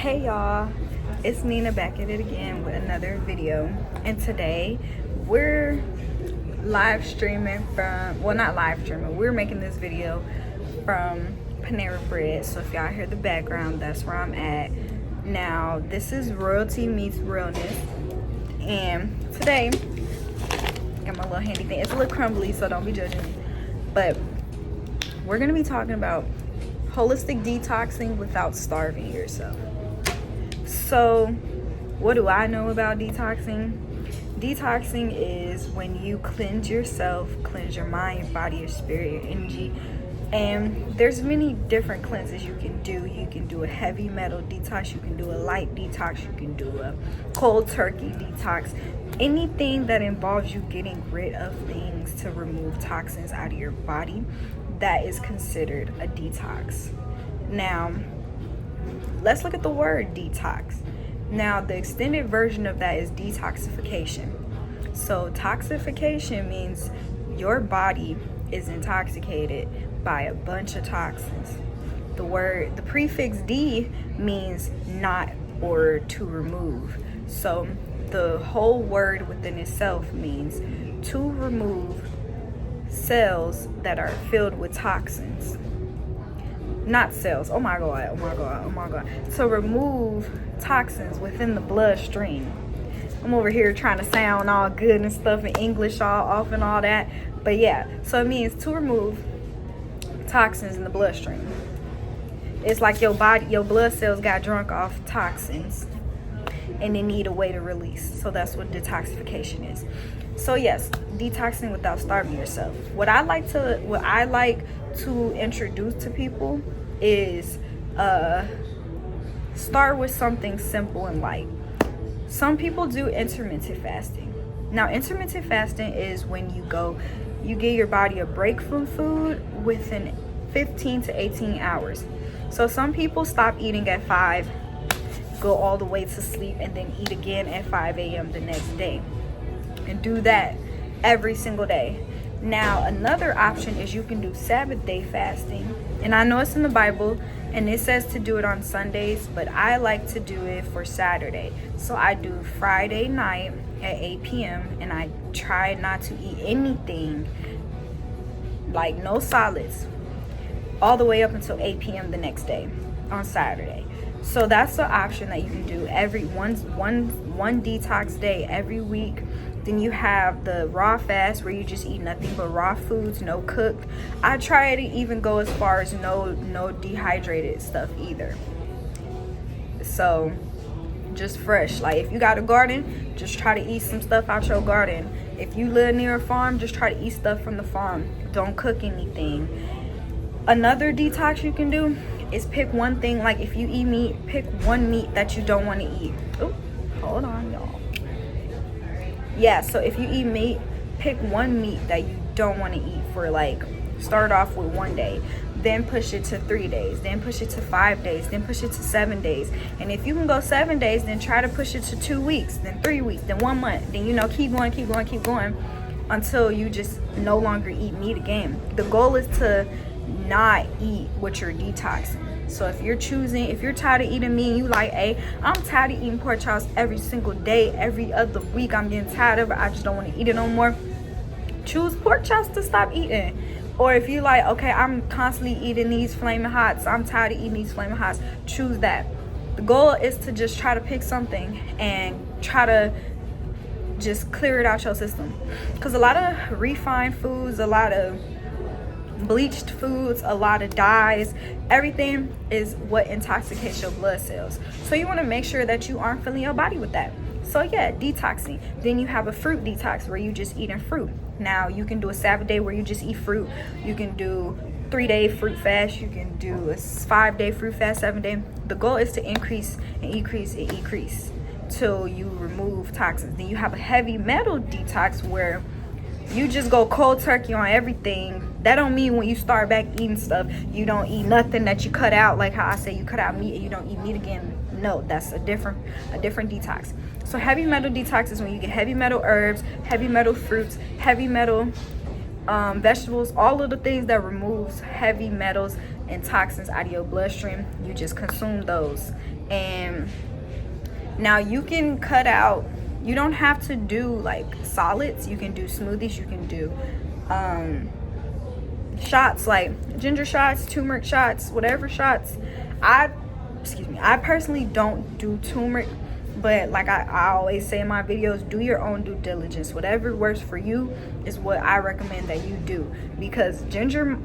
Hey y'all, it's Nina back at it again with another video, and today we're live streaming from, well, not live streaming, we're making this video from Panera Bread. So if y'all hear the background, that's where I'm at. Now this is Royalty Meets Realness, and today got my little handy thing. It's a little crumbly, so don't be judging me, but we're gonna be talking about holistic detoxing without starving yourself. So what do I know about detoxing? Detoxing is when you cleanse yourself, cleanse your mind, your body, your spirit, your energy. And there's many different cleanses you can do. You can do a heavy metal detox, you can do a light detox, you can do a cold turkey detox. Anything that involves you getting rid of things to remove toxins out of your body, that is considered a detox. Now, let's look at the word detox. Now, the extended version of that is detoxification. So, toxification means your body is intoxicated by a bunch of toxins. The prefix D means not or to remove. So, the whole word within itself means to remove cells that are filled with toxins. Not cells, oh my god. To remove toxins within the bloodstream. I'm over here trying to sound all good and stuff in English all off and all that. But yeah, so it means to remove toxins in the bloodstream. It's like your blood cells got drunk off toxins and they need a way to release. So that's what detoxification is. So yes, detoxing without starving yourself. What I like to introduce to people is start with something simple and light. Some people do intermittent fasting. Now, intermittent fasting is when you give your body a break from food within 15 to 18 hours. So some people stop eating at 5, go all the way to sleep, and then eat again at 5 a.m. the next day. And do that every single day. Now, another option is you can do Sabbath day fasting. And I know it's in the Bible and it says to do it on Sundays, but I like to do it for Saturday. So I do Friday night at 8 p.m. and I try not to eat anything, like no solids, all the way up until 8 p.m. the next day on Saturday. So that's the option that you can do every one detox day every week. Then you have the raw fast where you just eat nothing but raw foods, no cooked. I try to even go as far as no dehydrated stuff either. So just fresh. Like if you got a garden, just try to eat some stuff out your garden. If you live near a farm, just try to eat stuff from the farm. Don't cook anything. Another detox you can do is pick one thing. Like if you eat meat, pick one meat that you don't want to eat. Oh, hold on, y'all. Yeah, so if you eat meat, pick one meat that you don't want to eat for, like, start off with 1 day, then push it to 3 days, then push it to 5 days, then push it to 7 days. And if you can go 7 days, then try to push it to 2 weeks, then 3 weeks, then 1 month. Then, keep going until you just no longer eat meat again. The goal is to not eat what you're detoxing. So if you're tired of eating meat and you like, hey, I'm tired of eating pork chops every single day, every other week, I'm getting tired of it, I just don't want to eat it no more, choose pork chops to stop eating. Or if you like, okay, I'm constantly eating these Flamin' Hots, I'm tired of eating these Flamin' Hots, choose that. The goal is to just try to pick something and try to just clear it out your system. Because a lot of refined foods, a lot of bleached foods, a lot of dyes, everything is what intoxicates your blood cells. So you want to make sure that you aren't filling your body with that. So yeah, detoxing. Then you have a fruit detox where you just eating fruit. Now you can do a Sabbath day where you just eat fruit. You can do 3-day fruit fast. You can do a 5-day fruit fast, 7-day. The goal is to increase and decrease till you remove toxins. Then you have a heavy metal detox where you just go cold turkey on everything. That don't mean when you start back eating stuff, you don't eat nothing that you cut out. Like how I say you cut out meat and you don't eat meat again. No, that's a different detox. So heavy metal detox is when you get heavy metal herbs, heavy metal fruits, heavy metal vegetables, all of the things that removes heavy metals and toxins out of your bloodstream. You just consume those And now you can cut out, you don't have to do like solids. You can do smoothies, you can do shots like ginger shots, turmeric shots, whatever shots. I personally don't do turmeric, but like I always say in my videos, do your own due diligence. Whatever works for you is what I recommend that you do, because ginger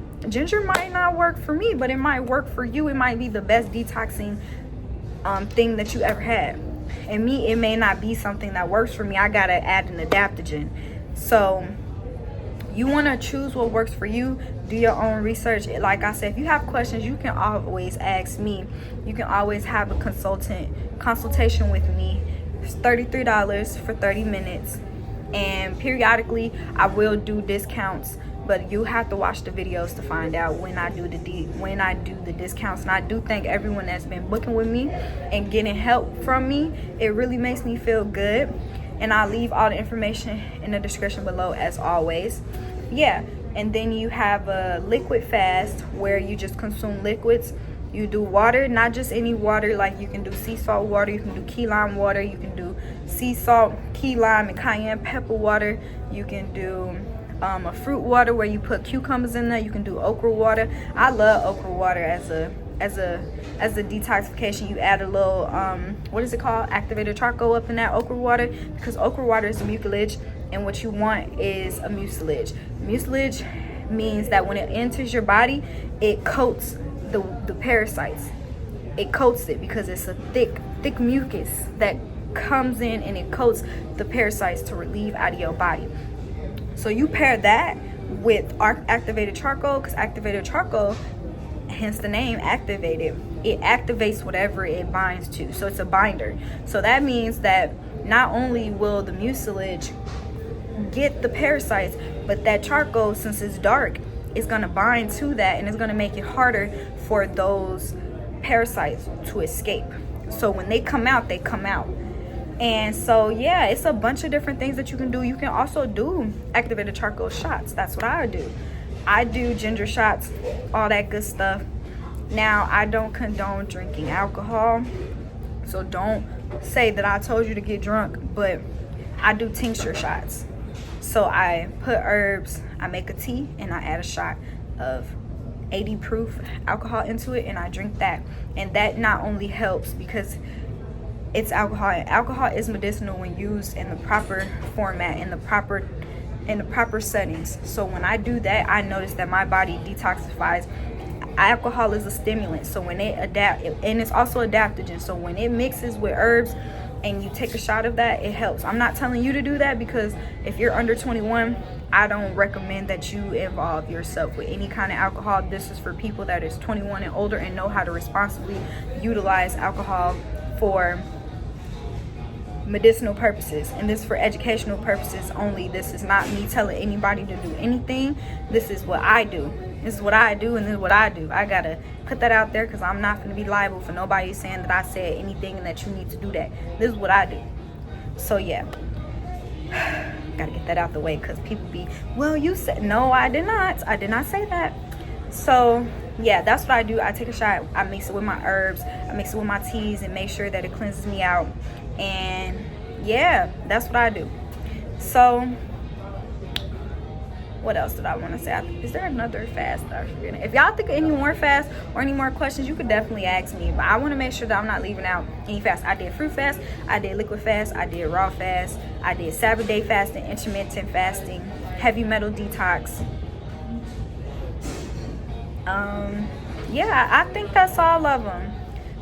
might not work for me, but it might work for you. It might be the best detoxing thing that you ever had. And me, it may not be something that works for me. I gotta add an adaptogen. So you want to choose what works for you. Do your own research. Like I said, if you have questions, you can always ask me. You can always have a consultation with me. It's $33 for 30 minutes, and periodically I will do discounts, but you have to watch the videos to find out when I do the discounts. And I do thank everyone that's been booking with me and getting help from me. It really makes me feel good. And I'll leave all the information in the description below as always. Yeah, and then you have a liquid fast where you just consume liquids. You do water, not just any water. Like you can do sea salt water, you can do key lime water, you can do sea salt, key lime, and cayenne pepper water. You can do a fruit water where you put cucumbers in there. You can do okra water. I love okra water as a detoxification. You add a little what is it called, activated charcoal up in that okra water, because okra water is a mucilage, and what you want is a mucilage. Mucilage means that when it enters your body, it coats the parasites. It coats it because it's a thick mucus that comes in, and it coats the parasites to relieve out of your body. So you pair that with activated charcoal, because activated charcoal, hence the name activated, it activates whatever it binds to. So it's a binder. So that means that not only will the mucilage get the parasites, but that charcoal, since it's dark, is going to bind to that, and it's going to make it harder for those parasites to escape. So when they come out, they come out. And so yeah, it's a bunch of different things that you can do. You can also do activated charcoal shots. That's what I do. I do ginger shots, all that good stuff. Now, I don't condone drinking alcohol, so don't say that I told you to get drunk, but I do tincture shots. So I put herbs, I make a tea, and I add a shot of 80 proof alcohol into it, and I drink that. And that not only helps because it's alcohol, and alcohol is medicinal when used in the proper format, in the proper settings. So when I do that, I notice that my body detoxifies. Alcohol is a stimulant, so when it and it's also adaptogen. So when it mixes with herbs and you take a shot of that, it helps. I'm not telling you to do that, because if you're under 21, I don't recommend that you involve yourself with any kind of alcohol. This is for people that is 21 and older and know how to responsibly utilize alcohol for medicinal purposes, and this for educational purposes only. This is not me telling anybody to do anything. This is what I do. This is what I do, and this is what I do. I gotta put that out there, because I'm not gonna be liable for nobody saying that I said anything and that you need to do that. This is what I do. So yeah, gotta get that out the way, because people be, well, you said. No, I did not say that. So yeah, that's what I do. I take a shot, I mix it with my herbs, I mix it with my teas, and make sure that it cleanses me out. And yeah, that's what I do. So what else did I want to say? Is there another fast that I'm forgetting? If y'all think of any more fasts or any more questions, you could definitely ask me, but I want to make sure that I'm not leaving out any fast. I did fruit fast, I did liquid fast, I did raw fast, I did Sabbath day fasting, intermittent fasting, heavy metal detox. Yeah, I think that's all of them.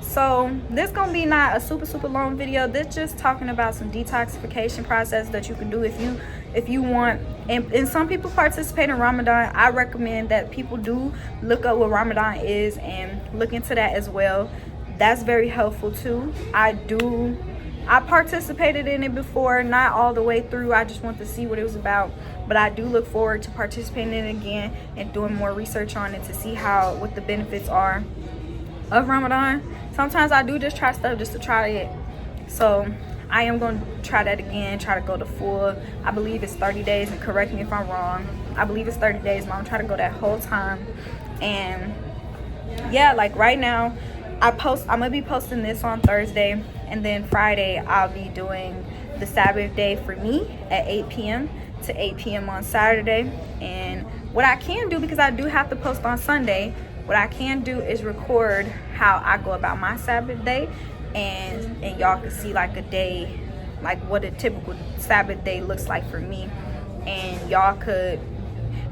So this gonna be not a super long video. This just talking about some detoxification process that you can do if you want. And some people participate in Ramadan. I recommend that people do look up what Ramadan is and look into that as well. That's very helpful too. I participated in it before, not all the way through. I just want to see what it was about, but I do look forward to participating in it again and doing more research on it to see what the benefits are of Ramadan. Sometimes I do just try stuff just to try it. So I am going to try that again, try to go to full. I believe it's 30 days, and correct me if I'm wrong. I believe it's 30 days, but I'm trying to go that whole time. And yeah, like right now, I'm gonna be posting this on Thursday, and then Friday I'll be doing the Sabbath day for me at 8 p.m. to 8 p.m. on Saturday. And what I can do, because I do have to post on Sunday, what I can do is record how I go about my Sabbath day, and y'all can see like a day, like what a typical Sabbath day looks like for me, and y'all could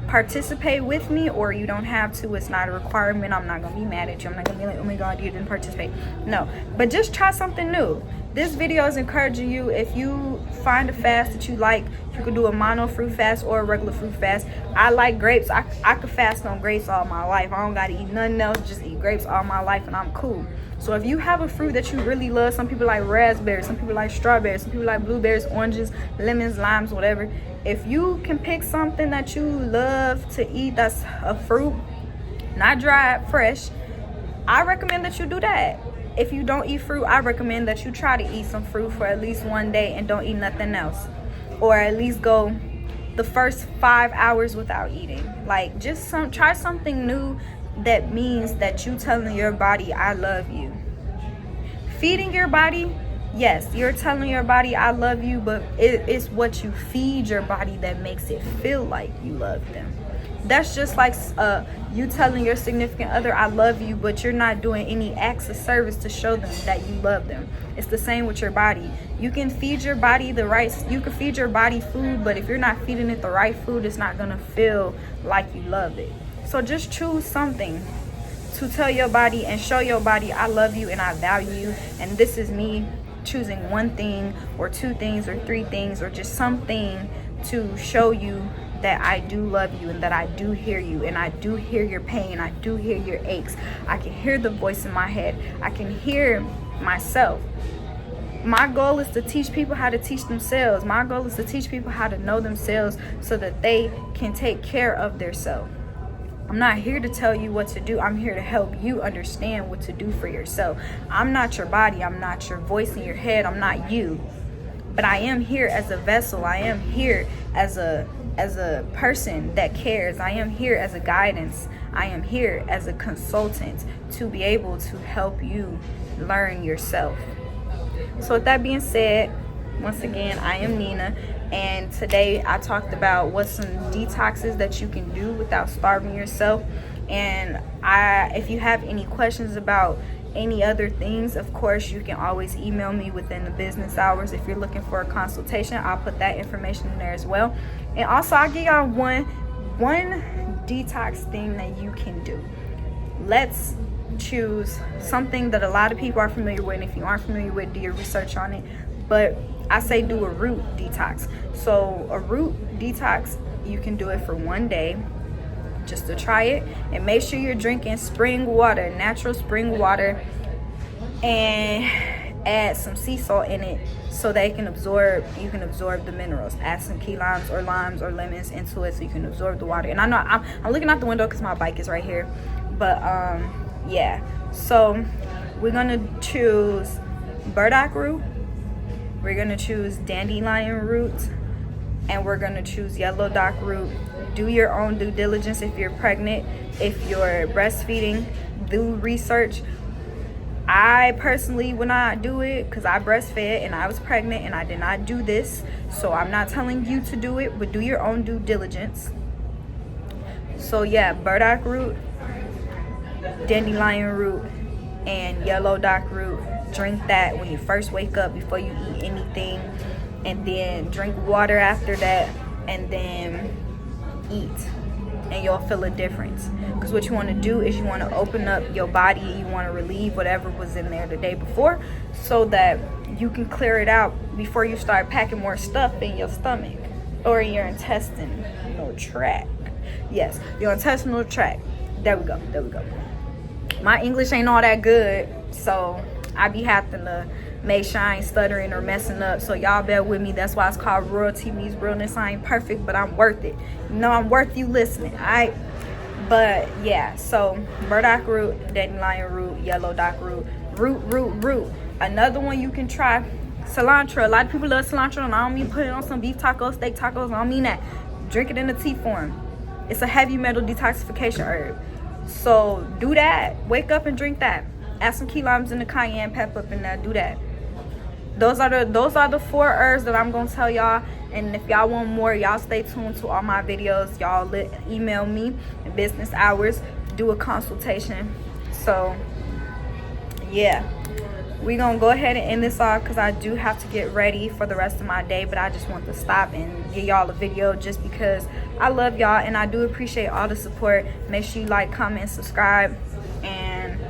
participate with me, or you don't have to. It's not a requirement. I'm not gonna be mad at you. I'm not gonna be like, oh my god, you didn't participate. No, but just try something new. This video is encouraging you. If you find a fast that you like, you could do a mono fruit fast or a regular fruit fast. I like grapes. I could fast on grapes all my life. I don't gotta eat nothing else, just eat grapes all my life, and I'm cool. So if you have a fruit that you really love, some people like raspberries, some people like strawberries, some people like blueberries, oranges, lemons, limes, whatever. If you can pick something that you love to eat that's a fruit, not dried, fresh, I recommend that you do that. If you don't eat fruit, I recommend that you try to eat some fruit for at least one day and don't eat nothing else. Or at least go the first 5 hours without eating. Like, just try something new that means that you telling your body, I love you. Feeding your body, yes, you're telling your body I love you, but it's what you feed your body that makes it feel like you love them. That's just like you telling your significant other I love you, but you're not doing any acts of service to show them that you love them. It's the same with your body. You can feed your body you can feed your body food, but if you're not feeding it the right food, it's not gonna feel like you love it. So just choose something to tell your body and show your body I love you and I value you, and this is me choosing one thing or two things or three things or just something to show you that I do love you and that I do hear you, and I do hear your pain, I do hear your aches. I can hear the voice in my head. I can hear myself. My goal is to teach people how to teach themselves. My goal is to teach people how to know themselves so that they can take care of themselves. I'm not here to tell you what to do. I'm here to help you understand what to do for yourself. I'm not your body. I'm not your voice in your head. I'm not you. But I am here as a vessel. I am here as a person that cares. I am here as a guidance. I am here as a consultant to be able to help you learn yourself. So with that being said, once again, I am Nina, and today I talked about what's some detoxes that you can do without starving yourself. And if you have any questions about any other things, of course you can always email me within the business hours. If you're looking for a consultation, I'll put that information in there as well. And also I'll give y'all one detox thing that you can do. Let's choose something that a lot of people are familiar with, and if you aren't familiar with, do your research on it. But I say do a root detox. So a root detox, you can do it for one day just to try it, and make sure you're drinking spring water, natural spring water, and add some sea salt in it so that you can absorb the minerals. Add some key limes or lemons into it so you can absorb the water. And I know I'm looking out the window because my bike is right here, but yeah, so we're gonna choose burdock root, we're gonna choose dandelion root, and we're gonna choose yellow dock root. Do your own due diligence if you're pregnant. If you're breastfeeding, do research. I personally would not do it because I breastfed and I was pregnant and I did not do this. So I'm not telling you to do it, but do your own due diligence. So yeah, burdock root, dandelion root, and yellow dock root. Drink that when you first wake up before you eat anything, and then drink water after that, and then eat, and you'll feel a difference. Because what you want to do is you want to open up your body, you want to relieve whatever was in there the day before so that you can clear it out before you start packing more stuff in your stomach or in your intestinal tract. Yes, your intestinal tract. There we go. My English ain't all that good, so I be having to make sure I ain't stuttering or messing up. So y'all bear with me. That's why it's called Royalty Meets Realness. I ain't perfect, but I'm worth it. You know, I'm worth you listening. Alright. But yeah, so burdock root, dandelion root, yellow dock root, root. Another one you can try, cilantro. A lot of people love cilantro, and I don't mean put it on some beef tacos, steak tacos. I don't mean that. Drink it in a tea form. It's a heavy metal detoxification herb. So do that. Wake up and drink that. Add some key limes and the cayenne pepper up in there. Do that. Those are the 4 herbs that I'm gonna tell y'all. And if y'all want more, y'all stay tuned to all my videos. Y'all email me in business hours, do a consultation. So yeah, we gonna go ahead and end this off because I do have to get ready for the rest of my day. But I just want to stop and give y'all a video just because I love y'all and I do appreciate all the support. Make sure you like, comment, subscribe, and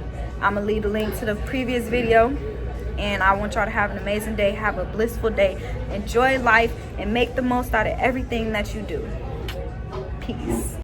I'm gonna leave the link to the previous video. And I want y'all to have an amazing day. Have a blissful day. Enjoy life and make the most out of everything that you do. Peace.